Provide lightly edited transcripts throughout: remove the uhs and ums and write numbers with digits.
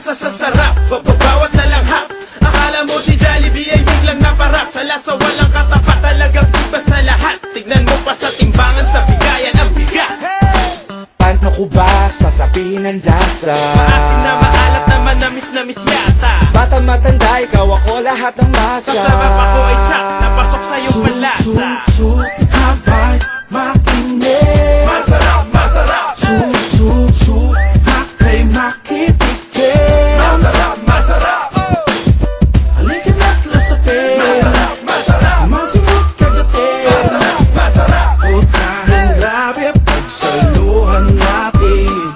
Kasasasarap, bawat nalanghap. Akala mo si Jollibee ay biglang naparap. Sa lasa walang katapat, talagang iba sa lahat. Tignan mo pa sa timbangan, sa bigayan ang bigat. Paano ko ba sasabihin ang lasa? Maasim na maalat na manamis-namis yata. Bata matanda, ikaw ako lahat ng masa. Sa sarap ako ay tsak, napasok sa iyong panlasa. Habay, makinig. Masarap, masarap. Hakay makipikit. Masarap, masarap. Halika na't lasapin. Masarap, masarap. Masimot kagatin. Masarap, masarap. Utahing labi, pagsaluhan natin.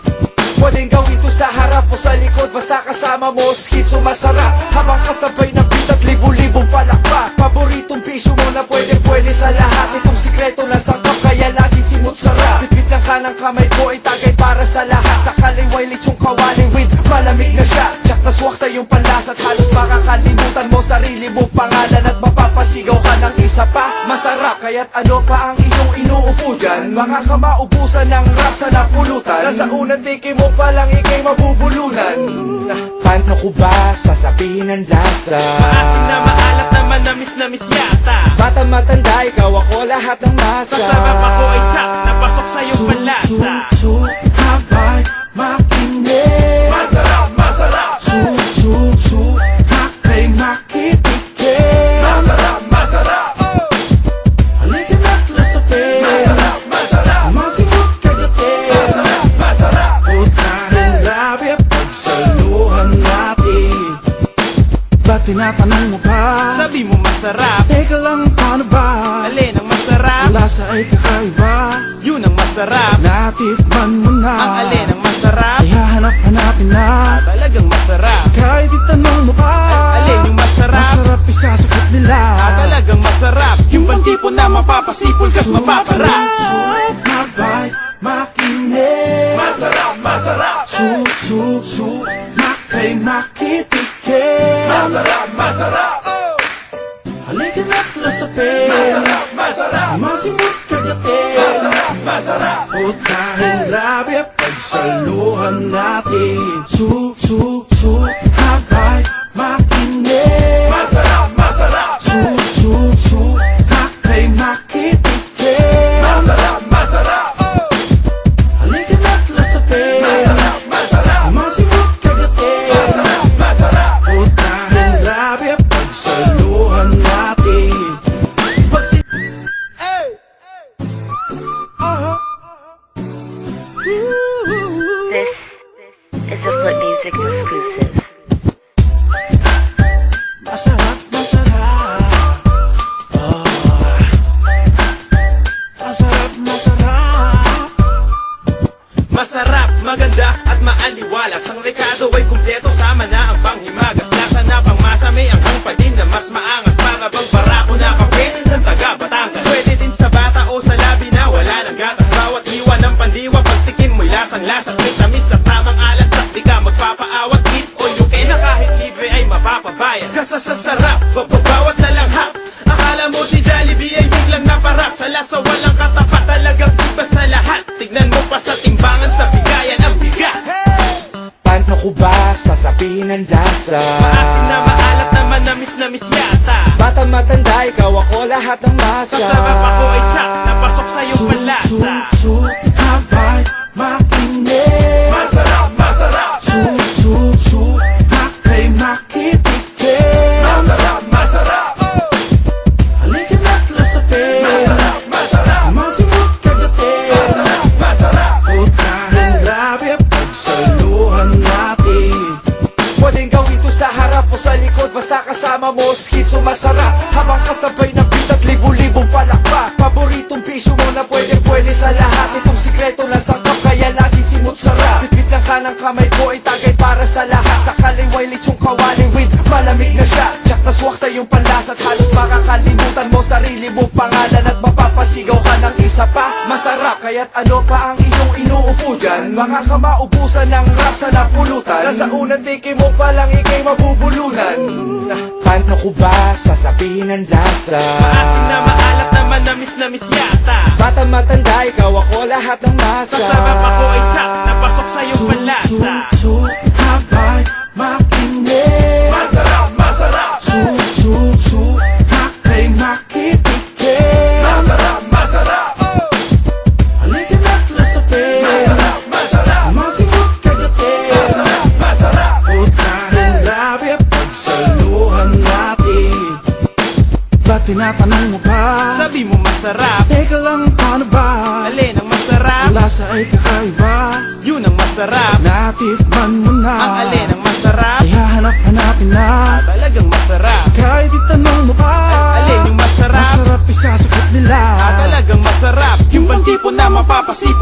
Pwedeng gawin to sa harap o sa likod, basta kasama mo, skitso masarap. Habang kasabay ng beat at libu-libong palakpak. Paboritong pisyo mo na pwede sa lahat. Itong sikreto na sangkap, kaya lagi simot sarap. Pipit ng kanang kamay ko ay tagay para sa lahat. Sa kaliway lechong kawali with malamig na siya. Tsak na swak sa iyong panlasa at halos makakalimutan mo sarili mong pangalan. At mapapasigaw ka ng isa pa. Masarap, kaya't ano pa ang iyong inuupo dyan? Baka ka maubusan ng rap sa napulutan. Nasa unang tiki mo palang ikay mabubulunan. Paano ko ba sasabihin ang lasa? Maasim na maalat na manamis-namis yata. Bata matanda, ikaw ako lahat ng masa. Sa sarap ako ay tsak, napasok sa iyong panlasa. Habay, makinig. Masarap, masarap. Hakay makipikit. Masarap, masarap. Halika na't lasapin. Masarap, masarap. Masimot kagatin. Masarap, masarap. Utahing labi, pagsaluhan natin. Ba't tinatanong mo pa? Sabi mo masarap. Teka lang, paano ba? Alin ang masarap? Lasa ay kakaiba. Yun ang masarap. Natikman mo na. Ang alin ang masarap? Ay hanap-hanapin na. Talagang masarap. Kahit itanong mo pa. Alin yung masarap? Masarap isasagot nila. Talagang masarap. Yung bang tipo na mapapasipol ka't mapaparap. Habay, makinig. Masarap, masarap. Hakay makipikit. Masarap, masarap. Halika na't lasapin. Masarap, masarap. Masimot kagatin. Masarap, masarap. Utahing labi, pagsaluhan natin. Habay, makinig. Masarap, masarap. Hakay makipikit. Masarap, masarap. Halika na't lasapin. Masarap, masarap. Masimot kagatin. Masarap, masarap. Utahing labi, pagsaluhan natin. This is a Flip Music exclusive. Masarap, masarap. Masarap, masarap. Masarap, maganda at maaliwalas. Ang rekado ay kumpleto, sama na ang panghimagas. Lasa na pang masa, may anghang pa din na mas maangas. Para bang barako na kape ng taga Batangas. Pwede din sa bata o sa labi na wala ng gatas. Bawat hiwa ng pandiwa, pagtikim mo'y lasang-lasa. May tamis at tamang alat, sak di ka magpapaawat. Eat all you can na kahit libre ay mapapabayad. Kasasasarap, bawat nalanghap. Akala mo si Jollibee ay biglang naparap. Sa lasa walang katapat, talagang iba sa lahat. Tignan mo pa sa timbangan, sa bigayan ang bigat. Paano ko ba sasabihin ang lasa? Maasim na maalat na manamis-namis yata. Bata matanda, ikaw ako lahat ng masa. Sa sarap ako ay tsak, napasok sa iyong panlasa. Habay, makinig. Masarap, masarap. Hakay makipikit. Masarap, masarap. Halika na't lasapin. Masarap, masarap. Masimot kagatin. Masarap, masarap. Utahing labi, pagsaluhan natin. Pwedeng gawin to sa harap o sa likod, basta kasama mo, skitso masarap. Habang kasabay ng beat at libu-libong palakpak. Paboritong pisyo mo na pwede sa lahat. Itong sikreto na sangkap, kaya lagi simot sarap. Pipit ng kanang kamay ko ay tagay para sa lahat. Sa kaliway lechong kawali with malamig na siya. Tsak na swak sa iyong panlasa at halos makakalimutan mo sarili mong pangalan. At mapapasigaw ka ng isa pa. Masarap, kaya't ano pa ang iyong inuupo dyan? Baka ka maubusan ng rap sa napulutan. Nasa unang tiki mo palang ikay mabubulunan. Paano ko ba sasabihin ang lasa? Maasim na maalat na manamis-namis yata. Bata matanda, ikaw ako lahat ng masa. Sa sarap ako ay tsak, napasok sa iyong panlasa. Habay, tinatanong mo pa. Sabi mo masarap, Teka lang, paano ba? alin ang masarap? Ang lasa ay kakaiba. Yun ang masarap. Natikman mo na. Ang alin ang masarap? Ay hahanap-hanapin na. Talagang masarap. Kahit itanong mo pa. Alin yung masarap? Masarap isasagot nila. Talagang masarap. Yung bang tipo na mapapasip